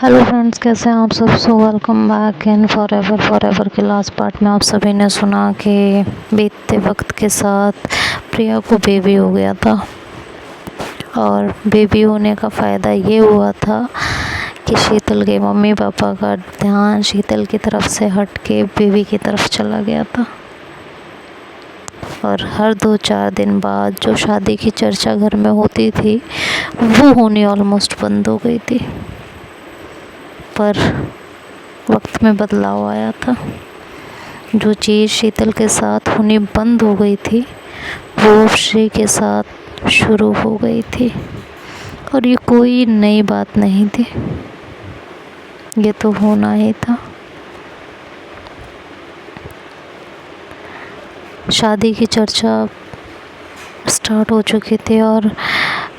Hello friends, कैसे हैं आप सब। So welcome back in for ever के लास्ट पार्ट में आप सभी ने सुना कि बीतते वक्त के साथ प्रिया को बेबी हो गया था। और बेबी होने का फ़ायदा ये हुआ था कि शीतल के मम्मी पापा का ध्यान शीतल की तरफ से हट के बेबी की तरफ चला गया था। और हर 2-4 दिन बाद जो शादी की चर्चा घर में होती थी वो होनी ऑलमोस्ट बंद हो गई थी। पर वक्त में बदलाव आया था। जो चीज़ शीतल के साथ होनी बंद हो गई थी वो श्री के साथ शुरू हो गई थी। और ये कोई नई बात नहीं थी, ये तो होना ही था। शादी की चर्चा स्टार्ट हो चुकी थी और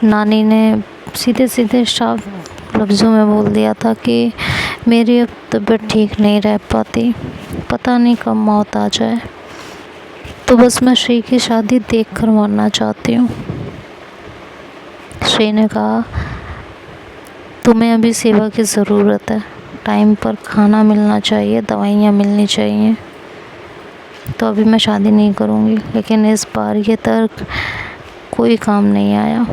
नानी ने सीधे सीधे साफ लफ्ज़ों में बोल दिया था कि मेरी अब तबीयत ठीक नहीं रह पाती, पता नहीं कब मौत आ जाए, तो बस मैं श्री की शादी देख कर मरना चाहती हूँ। श्री ने कहा, तुम्हें अभी सेवा की ज़रूरत है, टाइम पर खाना मिलना चाहिए, दवाइयाँ मिलनी चाहिए, तो अभी मैं शादी नहीं करूँगी। लेकिन इस बार ये तर्क कोई काम नहीं आया।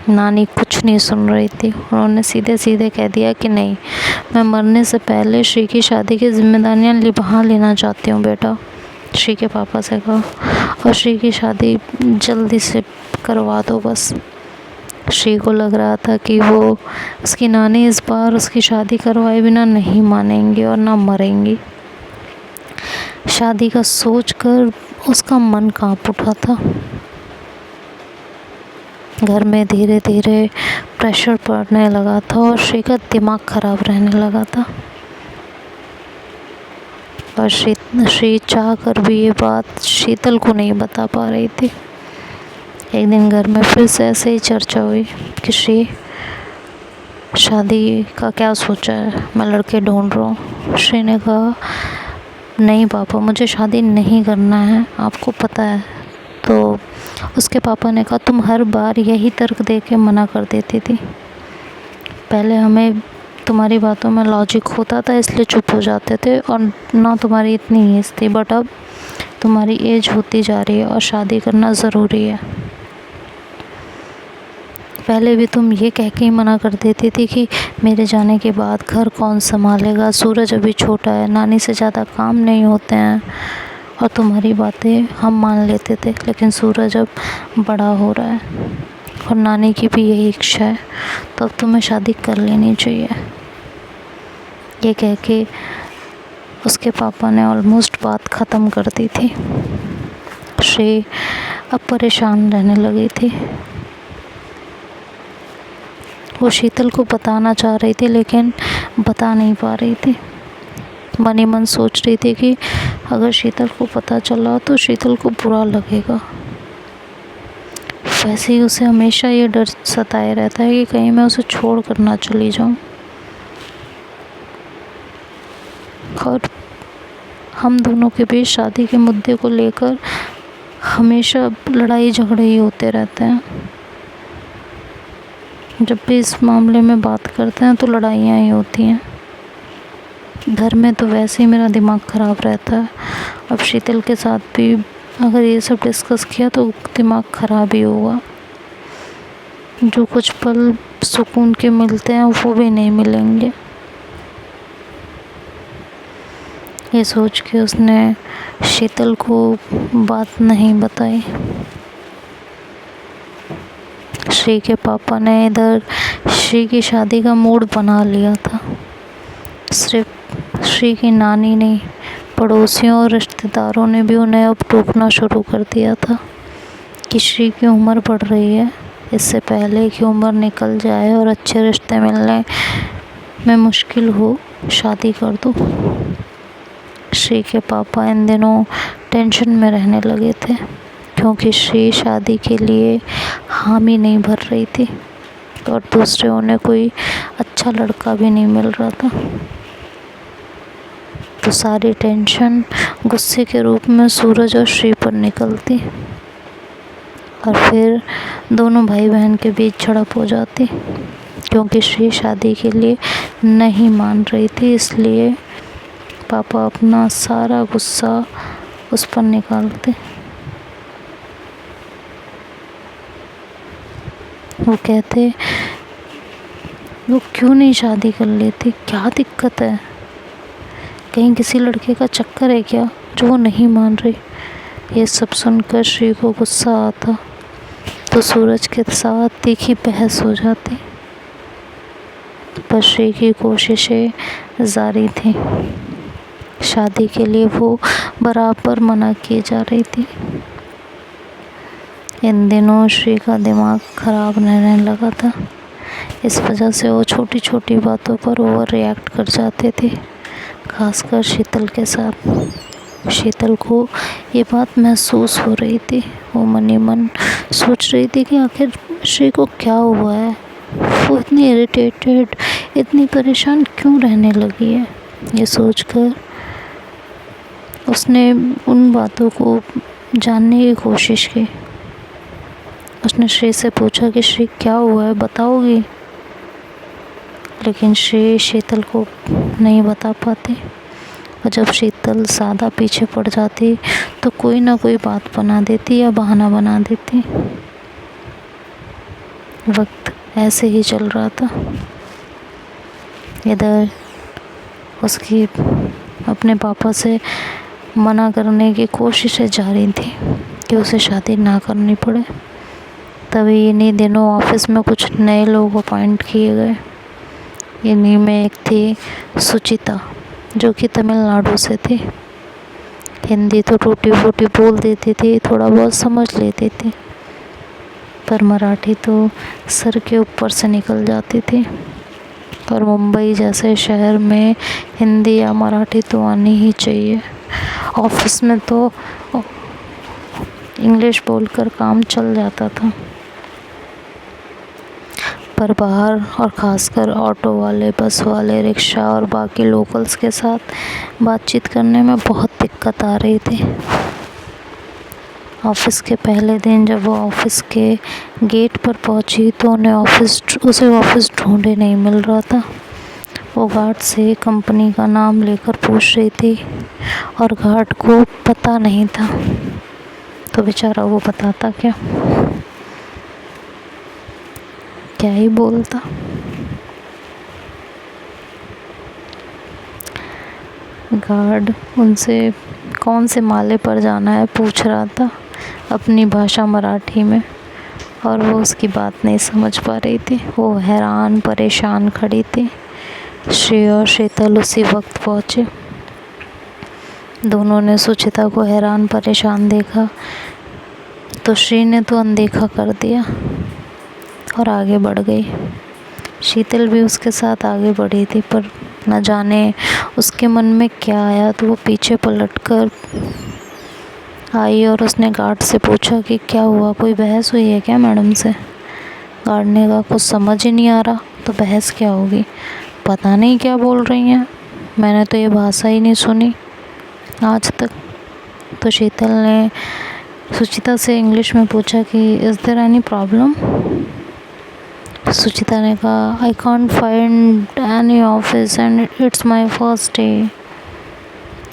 नानी कुछ नहीं सुन रही थी। उन्होंने सीधे सीधे कह दिया कि नहीं, मैं मरने से पहले श्री की शादी की जिम्मेदारियां निभा लेना चाहती हूँ बेटा। श्री के पापा से कहा, और श्री की शादी जल्दी से करवा दो बस। श्री को लग रहा था कि वो उसकी नानी इस बार उसकी शादी करवाए बिना नहीं मानेंगी और ना मरेंगी। शादी का सोचकर उसका मन कांप उठा था। घर में धीरे धीरे प्रेशर पड़ने लगा था और श्री का दिमाग खराब रहने लगा था। और श्री चाह कर भी ये बात शीतल को नहीं बता पा रही थी। एक दिन घर में फिर से ऐसे ही चर्चा हुई कि श्री शादी का क्या सोचा है, मैं लड़के ढूंढ रहा हूँ। श्री ने कहा, नहीं पापा, मुझे शादी नहीं करना है, आपको पता है। तो उसके पापा ने कहा, तुम हर बार यही तर्क दे के मना कर देती थी। पहले हमें तुम्हारी बातों में लॉजिक होता था इसलिए चुप हो जाते थे और ना तुम्हारी इतनी एज थी, बट अब तुम्हारी एज होती जा रही है और शादी करना ज़रूरी है। पहले भी तुम ये कह के ही मना कर देती थी कि मेरे जाने के बाद घर कौन संभालेगा, सूरज अभी छोटा है, नानी से ज़्यादा काम नहीं होते हैं, और तुम्हारी बातें हम मान लेते थे। लेकिन सूरज अब बड़ा हो रहा है और नानी की भी यही इच्छा है, तो अब तुम्हें शादी कर लेनी चाहिए। ये कह के उसके पापा ने ऑलमोस्ट बात ख़त्म कर दी थी। श्री अब परेशान रहने लगी थी। वो शीतल को बताना चाह रही थी लेकिन बता नहीं पा रही थी। मन ही मन सोच रही थी कि अगर शीतल को पता चला तो शीतल को बुरा लगेगा। वैसे ही उसे हमेशा ये डर सताए रहता है कि कहीं मैं उसे छोड़ कर ना चली जाऊं। और हम दोनों के बीच शादी के मुद्दे को लेकर हमेशा लड़ाई झगड़े ही होते रहते हैं। जब भी इस मामले में बात करते हैं तो लड़ाइयाँ ही होती हैं। घर में तो वैसे ही मेरा दिमाग ख़राब रहता है, अब शीतल के साथ भी अगर ये सब डिस्कस किया तो दिमाग ख़राब ही होगा। जो कुछ पल सुकून के मिलते हैं वो भी नहीं मिलेंगे। ये सोच के उसने शीतल को बात नहीं बताई। श्री के पापा ने इधर श्री की शादी का मूड बना लिया था। सिर्फ श्री की नानी नहीं, पड़ोसियों और रिश्तेदारों ने भी उन्हें अब टोकना शुरू कर दिया था कि श्री की उम्र बढ़ रही है, इससे पहले कि उम्र निकल जाए और अच्छे रिश्ते मिलने में मुश्किल हो, शादी कर दो। श्री के पापा इन दिनों टेंशन में रहने लगे थे क्योंकि श्री शादी के लिए हामी नहीं भर रही थी और दूसरे उन्हें कोई अच्छा लड़का भी नहीं मिल रहा था। तो सारी टेंशन गुस्से के रूप में सूरज और श्री पर निकलती और फिर दोनों भाई बहन के बीच झड़प हो जाती। क्योंकि श्री शादी के लिए नहीं मान रही थी, इसलिए पापा अपना सारा गुस्सा उस पर निकालते। वो कहते वो क्यों नहीं शादी कर लेती, क्या दिक्कत है, कहीं किसी लड़के का चक्कर है क्या जो वो नहीं मान रही। ये सब सुनकर श्री को गुस्सा आता तो सूरज के साथ तीखी बहस हो जाती, पर श्री की कोशिशें जारी थी। शादी के लिए वो बराबर मना किए जा रही थी। इन दिनों श्री का दिमाग खराब रहने लगा था, इस वजह से वो छोटी छोटी बातों पर ओवर रिएक्ट कर जाते थे, खासकर शीतल के साथ। शीतल को ये बात महसूस हो रही थी। वो मन ही मन सोच रही थी कि आखिर श्री को क्या हुआ है, वो इतनी इरिटेटेड, इतनी परेशान क्यों रहने लगी है। ये सोचकर उसने उन बातों को जानने की कोशिश की। उसने श्री से पूछा कि श्री क्या हुआ है, बताओगी। लेकिन श्री शीतल को नहीं बता पाती, और जब शीतल ज़्यादा पीछे पड़ जाती तो कोई ना कोई बात बना देती या बहाना बना देती। वक्त ऐसे ही चल रहा था। इधर उसकी अपने पापा से मना करने की कोशिशें जारी थी कि उसे शादी ना करनी पड़े। तभी इन्हीं दिनों ऑफिस में कुछ नए लोग अपॉइंट किए गए। इन्हीं में एक थी सुचिता, जो कि तमिलनाडु से थी। हिंदी तो टूटी फूटी बोल देती थी, थोड़ा बहुत समझ लेती थी, पर मराठी तो सर के ऊपर से निकल जाती थी। और मुंबई जैसे शहर में हिंदी या मराठी तो आनी ही चाहिए। ऑफिस में तो इंग्लिश बोलकर काम चल जाता था, पर बाहर और ख़ासकर ऑटो वाले, बस वाले, रिक्शा और बाकी लोकल्स के साथ बातचीत करने में बहुत दिक्कत आ रही थी। ऑफिस के पहले दिन जब वो ऑफिस के गेट पर पहुंची तो उसे ऑफिस ढूंढे नहीं मिल रहा था। वो गार्ड से कंपनी का नाम लेकर पूछ रही थी और गार्ड को पता नहीं था, तो बेचारा वो बताता क्या ही बोलता। गार्ड उनसे कौन से माले पर जाना है पूछ रहा था अपनी भाषा मराठी में, और वो उसकी बात नहीं समझ पा रही थी। वो हैरान परेशान खड़ी थी। श्री और शीतल उसी वक्त पहुँचे। दोनों ने सुचिता को हैरान परेशान देखा तो श्री ने तो अनदेखा कर दिया और आगे बढ़ गई। शीतल भी उसके साथ आगे बढ़ी थी, पर न जाने उसके मन में क्या आया तो वो पीछे पलटकर आई और उसने गार्ड से पूछा कि क्या हुआ, कोई बहस हुई है क्या मैडम से। गार्ड ने कहा कुछ समझ ही नहीं आ रहा, तो बहस क्या होगी, पता नहीं क्या बोल रही हैं, मैंने तो ये भाषा ही नहीं सुनी आज तक। तो शीतल ने सुचिता से इंग्लिश में पूछा कि is there any problem. Suchita ने कहा I can't find any office and it's my first day.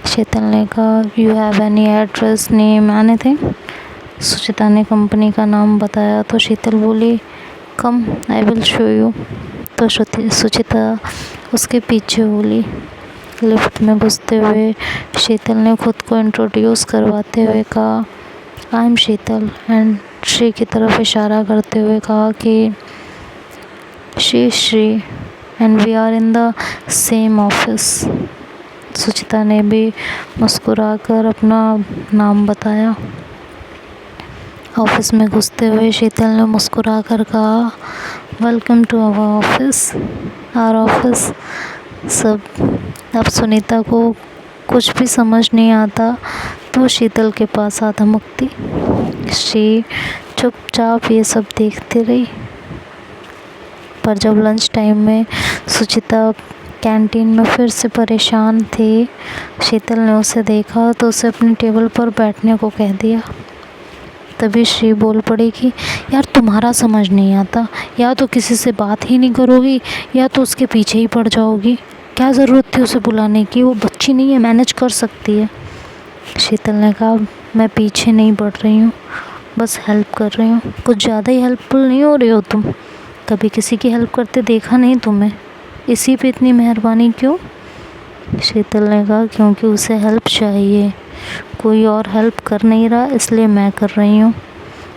Sheetal ने कहा you have any address, name, anything. Suchita ने कंपनी का नाम बताया तो शीतल बोली come I will show you. तो सुचिता उसके पीछे बोली। लिफ्ट में घुसते हुए शीतल ने खुद को इंट्रोड्यूस करवाते हुए कहा I am Sheetal, and Shree की तरफ इशारा करते हुए कहा कि she Shree and we are in the same office. Suchita ने भी मुस्कुराकर अपना नाम बताया। ऑफिस में घुसते हुए शीतल ने मुस्कुराकर कहा welcome to our office, our office. अब सुनीता को कुछ भी समझ नहीं आता तो शीतल के पास आ धमकती। श्री चुपचाप ये सब देखती रही, पर जब लंच टाइम में सुचिता कैंटीन में फिर से परेशान थी, शीतल ने उसे देखा तो उसे अपनी टेबल पर बैठने को कह दिया। तभी श्री बोल पड़ी कि यार तुम्हारा समझ नहीं आता, या तो किसी से बात ही नहीं करोगी या तो उसके पीछे ही पड़ जाओगी। क्या ज़रूरत थी उसे बुलाने की, वो बच्ची नहीं है, मैनेज कर सकती है। शीतल ने कहा मैं पीछे नहीं पड़ रही हूँ, बस हेल्प कर रही हूँ। कुछ ज़्यादा ही हेल्पफुल नहीं हो रही हो तुम? कभी किसी की हेल्प करते देखा नहीं तुम्हें, इसी पे इतनी मेहरबानी क्यों? शीतल ने कहा क्योंकि उसे हेल्प चाहिए, कोई और हेल्प कर नहीं रहा इसलिए मैं कर रही हूँ।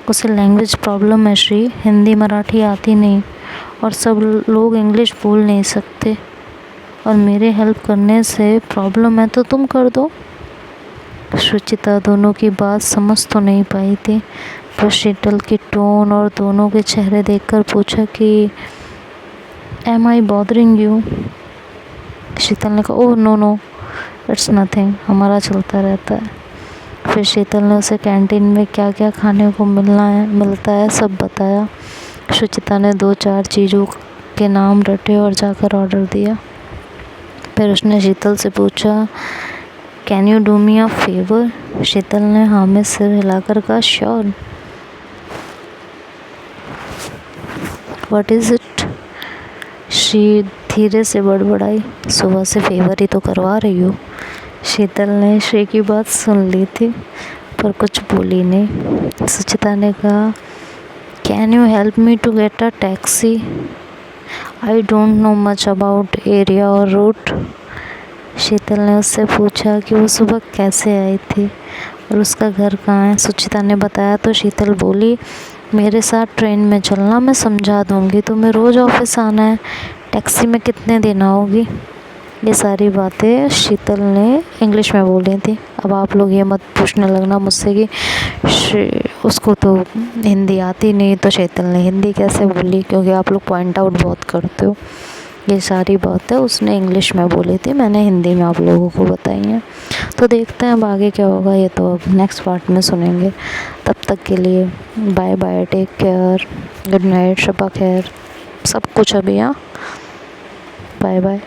उसे लैंग्वेज प्रॉब्लम है श्री, हिंदी मराठी आती नहीं और सब लोग इंग्लिश बोल नहीं सकते, और मेरे हेल्प करने से प्रॉब्लम है तो तुम कर दो। सुचिता दोनों की बात समझ तो नहीं पाई थी, पर शीतल की टोन और दोनों के चेहरे देखकर पूछा कि am I bothering you? Sheetal ने कहा oh no no it's nothing, हमारा चलता रहता है। फिर शीतल ने उसे कैंटीन में क्या क्या खाने को मिलता है सब बताया। सुचिता ने 2-4 चीज़ों के नाम रटे और जाकर ऑर्डर दिया। फिर उसने शीतल से पूछा can you do me a favour? Sheetal ने हाँ में सिर हिलाकर कहा sure. What is it? Shree धीरे से बड़बड़ाई, सुबह से फेवर ही तो करवा रही हो। शीतल ने श्री की बात सुन ली थी पर कुछ बोली नहीं। सुचिता ने कहा can you help me to get a taxi? I don't know much about area और रूट। शीतल ने उससे पूछा कि वो सुबह कैसे आई थी और उसका घर कहाँ है। सुचिता ने बताया तो शीतल बोली मेरे साथ ट्रेन में चलना, मैं समझा दूँगी, तुम्हें रोज़ ऑफिस आना है, टैक्सी में कितने दिन आओगी? ये सारी बातें शीतल ने इंग्लिश में बोली थी। अब आप लोग ये मत पूछने लगना मुझसे कि उसको तो हिंदी आती नहीं तो शीतल ने हिंदी कैसे बोली, क्योंकि आप लोग पॉइंट आउट बहुत करते हो। ये सारी बातें उसने इंग्लिश में बोली थी, मैंने हिंदी में आप लोगों को बताई हैं। तो देखते हैं अब आगे क्या होगा, ये तो अब नेक्स्ट पार्ट में सुनेंगे। तब तक के लिए bye bye, take care, good night, शब्बा खैर, सब कुछ अभी। हाँ, बाय बाय।